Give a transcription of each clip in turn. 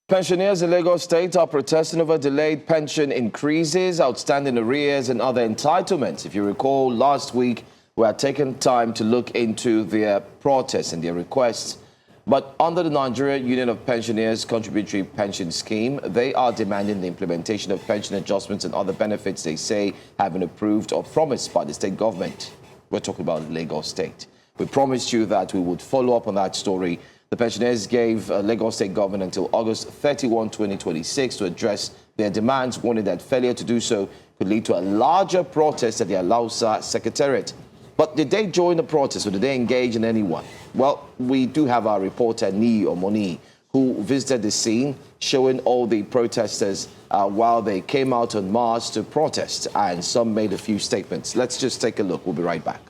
Pensioners in Lagos State are protesting over delayed pension increases, outstanding arrears and other entitlements. If you recall, last week we had taken time to look into their protests and their requests. But under the Nigeria Union of Pensioners Contributory Pension Scheme, they are demanding the implementation of pension adjustments and other benefits they say have been approved or promised by the state government. We're talking about Lagos State. We promised you that we would follow up on that story. The pensioners gave Lagos State government until August 31, 2026 to address their demands, warning that failure to do so could lead to a larger protest at the Lausa Secretariat. But did they join the protest or did they engage in any one? Well, we do have our reporter, Omoni, who visited the scene, showing all the protesters while they came out en masse to protest, and some made a few statements. Let's just take a look. We'll be right back.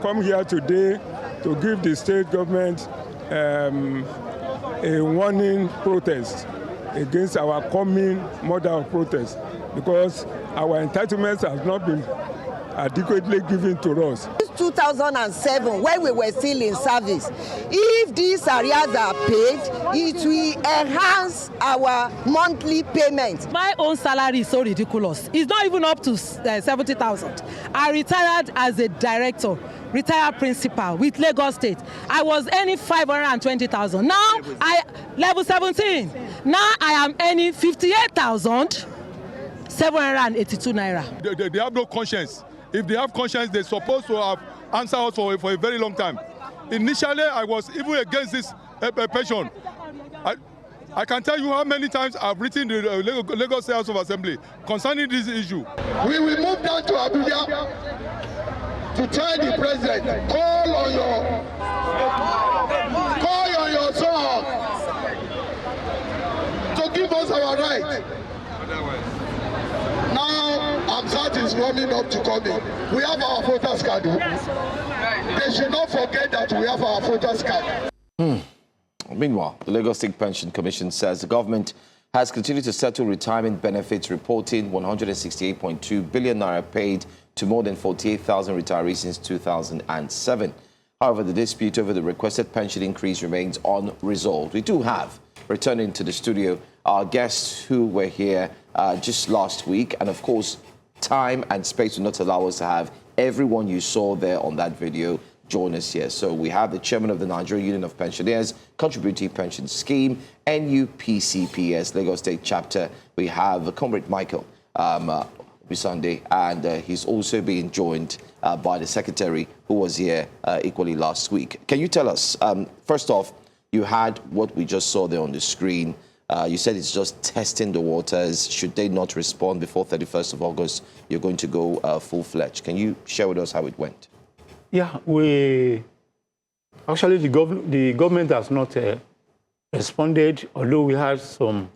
Come here today to give the state government a warning protest against our coming mode of protest, because our entitlements have not been adequately given to us. 2007, when we were still in service, if these arrears are paid, it will enhance our monthly payment. My own salary is so ridiculous. It's not even up to 70,000. I retired as a director, retired principal with Lagos State. I was earning 520,000. Now level 17. Now I am earning 58,782 naira. They have no conscience. If they have conscience, they're supposed to have answered us for a very long time. Initially, I was even against this pension. I can tell you how many times I've written to the Lagos House of Assembly concerning this issue. We will move down to Abuja to tell the president, call on your son to give us our right. Now, Amsat is warming up to come in. We have our voters card. They should not forget that we have our voters card. Meanwhile, the Lagos State Pension Commission says the government has continued to settle retirement benefits, reporting 168.2 billion naira paid to more than 48,000 retirees since 2007. However, the dispute over the requested pension increase remains unresolved. We do have, returning to the studio, our guests who were here just last week. And of course, time and space will not allow us to have everyone you saw there on that video join us here. So we have the chairman of the Nigeria Union of Pensioners Contributory Pension Scheme, NUPCPS, Lagos State Chapter. We have Comrade Michael Omisande, and he's also being joined by the secretary who was here equally last week. Can you tell us, first off, you had what we just saw there on the screen. You said it's just testing the waters. Should they not respond before 31st of August, you're going to go full-fledged. Can you share with us how it went? Yeah, the government has not responded, although we had some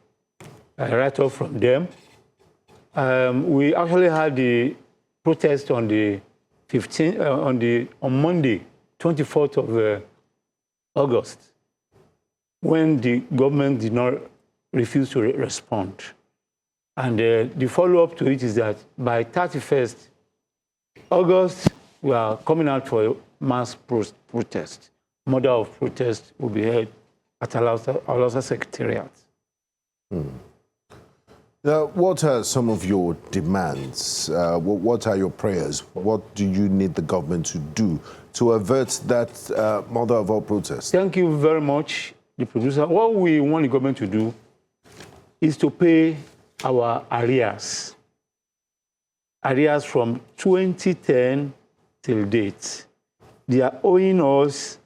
write-off from them. We actually had the protest on the 15th, on Monday, 24th of August, when the government did not refuse to respond. And the follow-up to it is that by 31st August, we are coming out for a mass protest. Mode of protest will be held at Lausa Secretariat. What are some of your demands? What are your prayers? What do you need the government to do to avert that mother of all protests? Thank you very much, the producer. What we want the government to do is to pay our arrears. Arrears from 2010 till date. They are owing us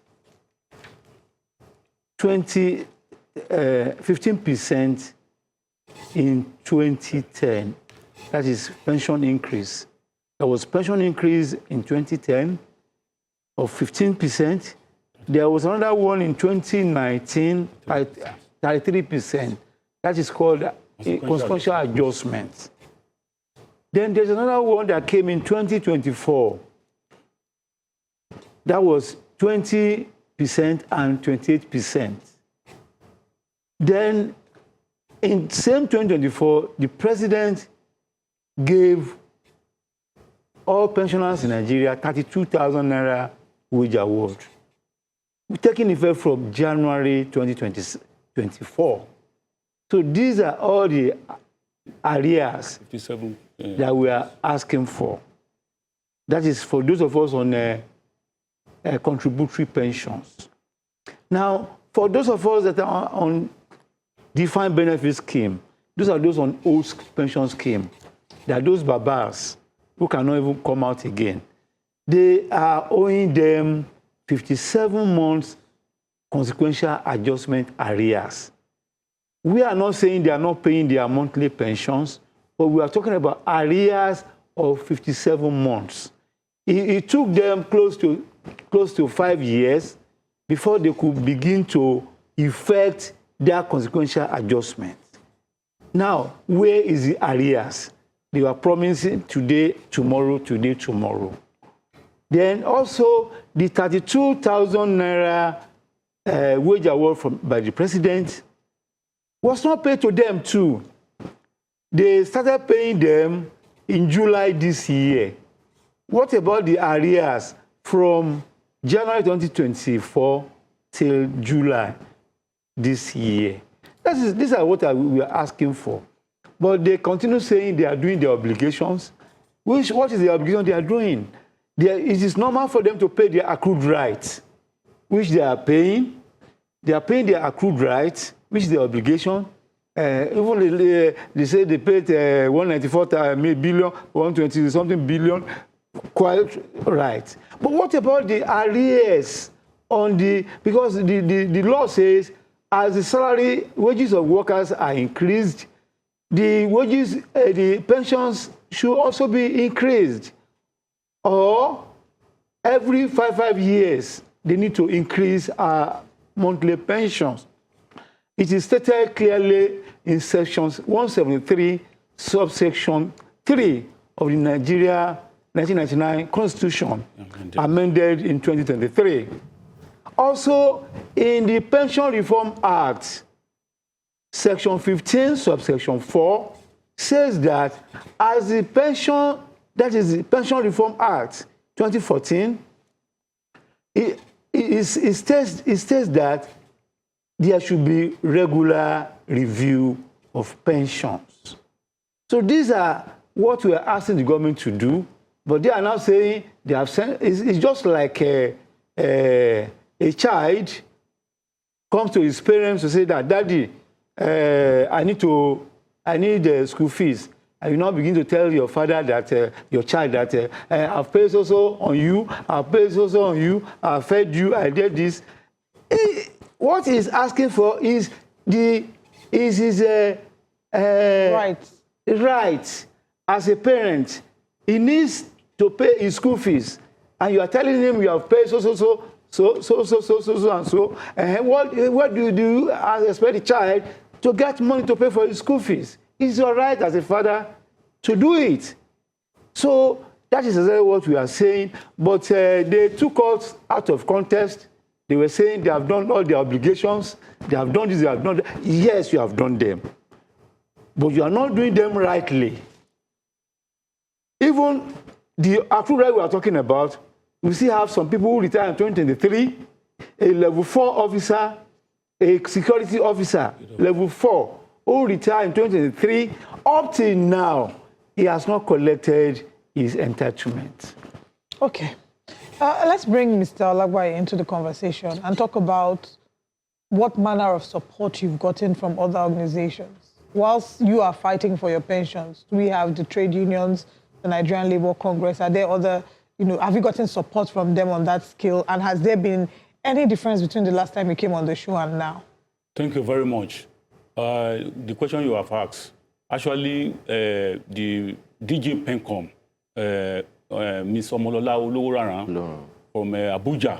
15% in 2010. That is pension increase. There was pension increase in 2010 of 15%. There was another one in 2019 by 33%. That is called a consequential adjustment. Then there's another one that came in 2024. That was 20% and 28%. Then in same 2024, the president gave all pensioners in Nigeria 32,000 naira wage award. taking effect from January 2024. So these are all the arrears 57, that we are asking for. That is for those of us on contributory pensions. Now, for those of us that are on defined benefit scheme, those are those on old pension scheme. There are those babas who cannot even come out again. They are owing them 57 months consequential adjustment arrears. We are not saying they are not paying their monthly pensions, but we are talking about arrears of 57 months. It took them close to 5 years before they could begin to effect their consequential adjustment. Now, where is the arrears? They were promising today, tomorrow, today, tomorrow. Then also the 32,000 naira wage award by the president was not paid to them too. They started paying them in July this year. What about the arrears from January 2024 till July this year? These are what we are asking for. But they continue saying they are doing their obligations. What is the obligation they are doing? It is normal for them to pay their accrued rights, which they are paying. They are paying their accrued rights, which is their obligation. Even they say they paid 194 billion, 120 something billion, quite right. But what about the arrears on because the law says as the wages of workers are increased, the wages, the pensions should also be increased. Or every 5 years, they need to increase our monthly pensions. It is stated clearly in sections 173, subsection 3 of the Nigeria 1999 Constitution, amended in 2023. Also, in the Pension Reform Act, section 15, subsection 4, says that as the pension, that is the Pension Reform Act 2014, it states that there should be regular review of pensions. So these are what we are asking the government to do, but they are now saying they have sent, it's just like a child comes to his parents to say that, Daddy, I need school fees. And you now begin to tell your father that your child that I've paid also on you, I've paid also on you, I've fed you, I did this. What he's asking for is his right as a parent. He needs to pay his school fees, and you are telling him you have paid so and so. And what do you do as expect the child to get money to pay for his school fees? It's your right as a father to do it. So that is exactly what we are saying. But they took us out of context. They were saying they have done all their obligations. They have done this, they have done that. Yes, you have done them. But you are not doing them rightly. Even the accrued right we are talking about, we still have some people who retired in 2023, a level 4 officer, a security officer, level 4, who retired in 2023, up till now, he has not collected his entitlement. Okay. Let's bring Mr. Olagbaye into the conversation and talk about what manner of support you've gotten from other organizations. Whilst you are fighting for your pensions, we have the trade unions, the Nigerian Labour Congress. Are there other, have you gotten support from them on that scale? And has there been any difference between the last time you came on the show and now? Thank you very much. The question you have asked, actually, the DG Pencom, Ms. Omolola Oloworaran from Abuja,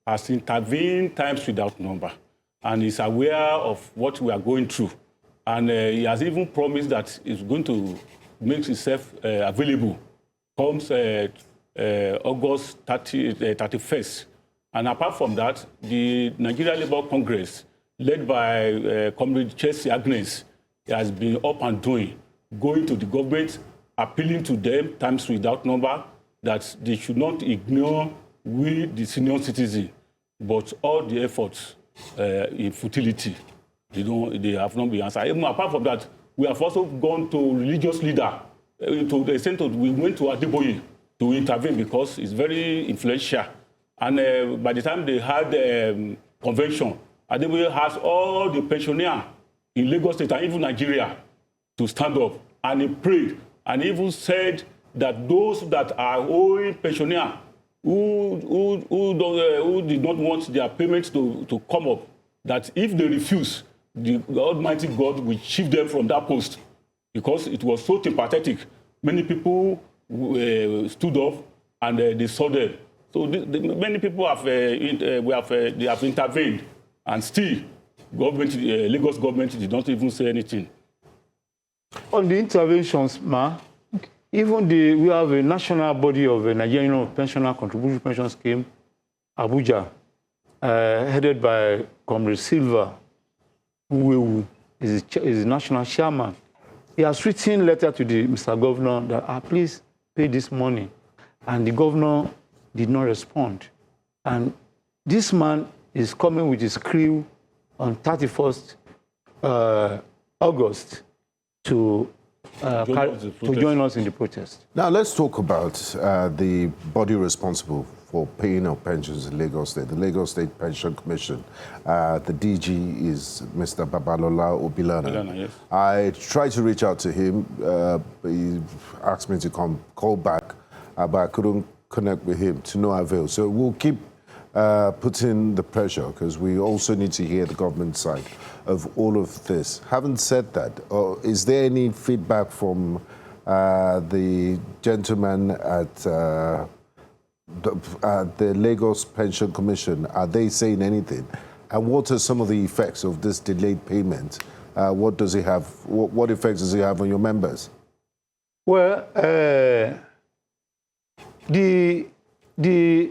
has intervened times without number and is aware of what we are going through. And he has even promised that he's going to make himself available comes August 31st. And apart from that, the Nigeria Labour Congress, led by Comrade Chelsea Agnes, has been up and doing, going to the government, appealing to them times without number that they should not ignore we, the senior citizen. but all the efforts in futility, they have not been answered. Even apart from that, we have also gone to religious leader, to the extent that we went to Adeboye to intervene because it's very influential. And by the time they had convention, Adeboye has all the pensioners in Lagos State and even Nigeria to stand up. And he prayed and even said that those that are owing pensioners who did not want their payments to come up, that if they refuse, the Almighty God will shift them from that post because it was so pathetic. Many people stood up and they saw them. So many people have they have intervened, and still, Lagos government did not even say anything. On the interventions, even we have a national body of a Nigerian Pensioner Contributory Pension Scheme, Abuja, headed by Comrade Silva, who is the national chairman. He has written a letter to the Mr. Governor that, please pay this money. And the governor did not respond. And this man is coming with his crew on 31st August to join us in the protest. Now, let's talk about the body responsible for paying our pensions in Lagos State, the Lagos State Pension Commission. The DG is Mr. Babalola Obilana. Yes. I tried to reach out to him. He asked me to call back, but I couldn't connect with him to no avail. So we'll keep putting the pressure because we also need to hear the government side of all of this. Having said that, is there any feedback from the gentleman at the Lagos Pension Commission? Are they saying anything? And what are some of the effects of this delayed payment? What does it have? What effects does it have on your members? Well,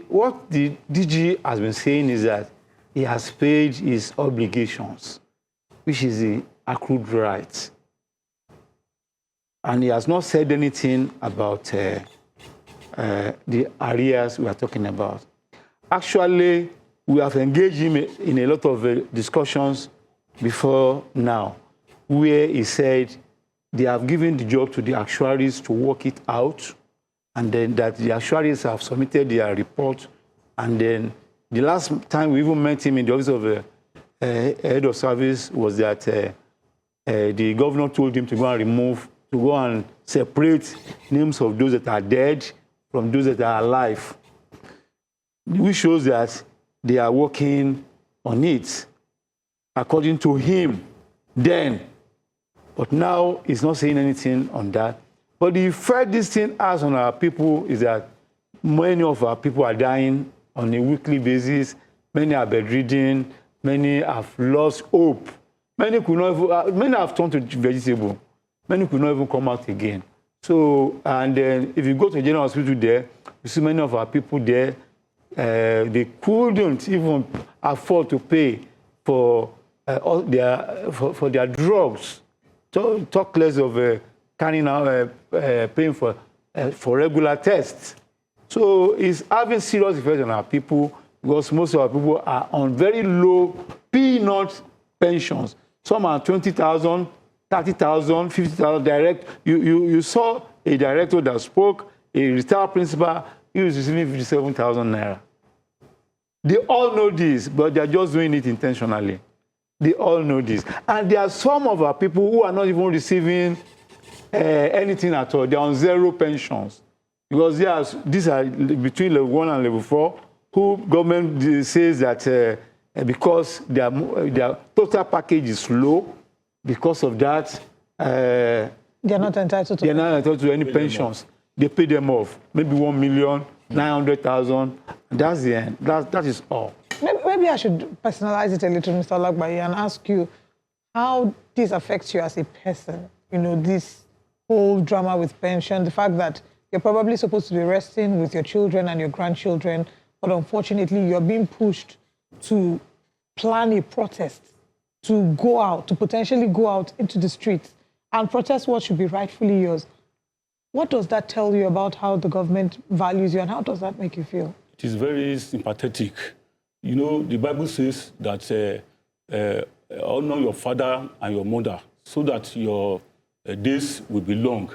what the DG has been saying is that he has paid his obligations, which is the accrued rights. And he has not said anything about the arrears we are talking about. Actually, we have engaged him in a lot of discussions before now, where he said they have given the job to the actuaries to work it out, and then that the actuaries have submitted their report. And then the last time we even met him in the office of the head of service was that the governor told him to go and separate names of those that are dead from those that are alive, which shows that they are working on it, according to him then. But now he's not saying anything on that. But the effect this thing has on our people is that many of our people are dying on a weekly basis. Many are bedridden. Many have lost hope. Many have turned to vegetable. Many could not even come out again. So, and then if you go to the general hospital there, you see many of our people there, they couldn't even afford to pay for their drugs. Talk less of carrying out paying for regular tests. So it's having serious effect on our people because most of our people are on very low peanut pensions. Some are 20,000, 30,000, 50,000 direct. You saw a director that spoke, a retired principal, he was receiving 57,000 naira. They all know this, but they're just doing it intentionally. They all know this. And there are some of our people who are not even receiving anything at all. They're on zero pensions. Because these are between level 1 and level 4, who government says that because their total package is low, because of that, they're not entitled to any pensions. They pay them off. Maybe 1,900,000. That's the end. That is all. Maybe I should personalize it a little, Mr. Olagbaye, and ask you how this affects you as a person. You know, this whole drama with pension, the fact that you're probably supposed to be resting with your children and your grandchildren, but unfortunately you're being pushed to plan a protest, to go out, to potentially go out into the streets and protest what should be rightfully yours. What does that tell you about how the government values you, and how does that make you feel? It is very sympathetic You know, the Bible says that honor your father and your mother so that your days will be long.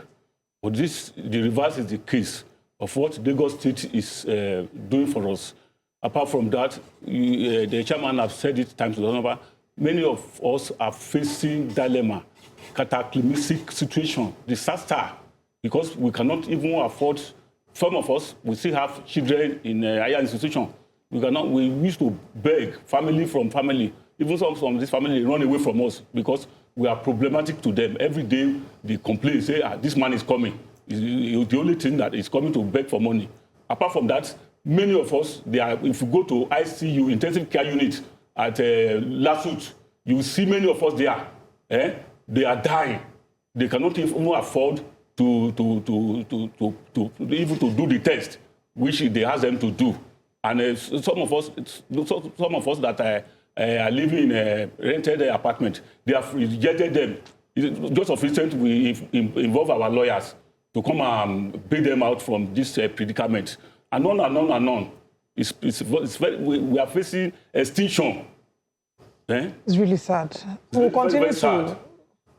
But the reverse is the case of what Lagos State is doing for us. Apart from that, the chairman has said it times over, many of us are facing dilemma, cataclysmic situation, disaster, because we cannot even afford, some of us, we still have children in higher institutions. We used to beg family from family. Even some from this family run away from us because we are problematic to them. Every day they complain, say, this man is coming. It's the only thing that is coming to beg for money. Apart from that, many of us, if you go to ICU, intensive care unit at Lasut, you will see many of us there. They are dying. They cannot even afford to do the test, which they ask them to do. And some of us that are living in a rented apartment, they have rejected them. Just of recent, we involve our lawyers to come and bail them out from this predicament. And on and on and on. We are facing extinction. It's really sad. We'll continue to...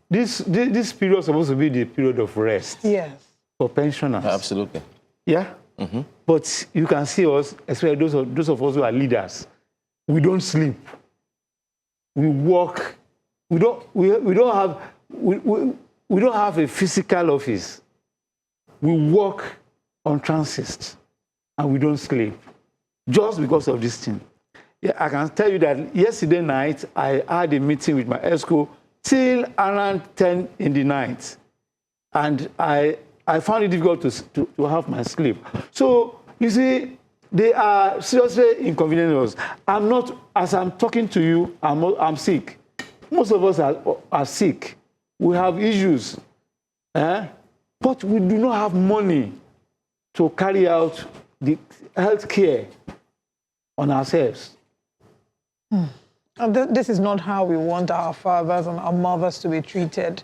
This period is supposed to be the period of rest. Yes. For pensioners. Absolutely. Yeah? Mm-hmm. But you can see us, especially those of us who are leaders, we don't sleep. We work. We don't have a physical office. We work on transit and we don't sleep just because of this thing. Yeah, I can tell you that yesterday night I had a meeting with my ESCO till around 10 in the night, and I found it difficult to have my sleep. So you see, they are seriously inconveniencing us. I'm not, as I'm talking to you, I'm sick. Most of us are sick. We have issues, but we do not have money to carry out the health care on ourselves. And this is not how we want our fathers and our mothers to be treated.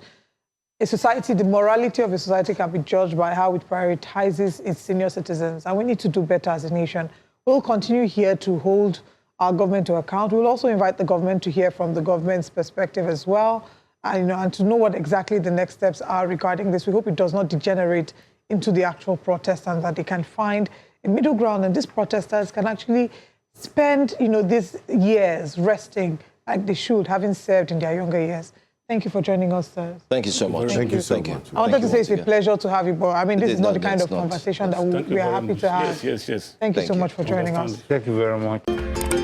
A society, the morality of a society can be judged by how it prioritizes its senior citizens, and we need to do better as a nation. We'll continue here to hold our government to account. We'll also invite the government to hear from the government's perspective as well, and to know what exactly the next steps are regarding this. We hope it does not degenerate into the actual protest, and that they can find a middle ground, and these protesters can actually spend, these years resting like they should, having served in their younger years. Thank you for joining us, sir. Thank you so much. Thank you so much. I wanted to say it's a pleasure to have you, but I mean, this is not the kind of conversation that we are happy to have. Yes. Thank you so much for joining us. Thank you very much.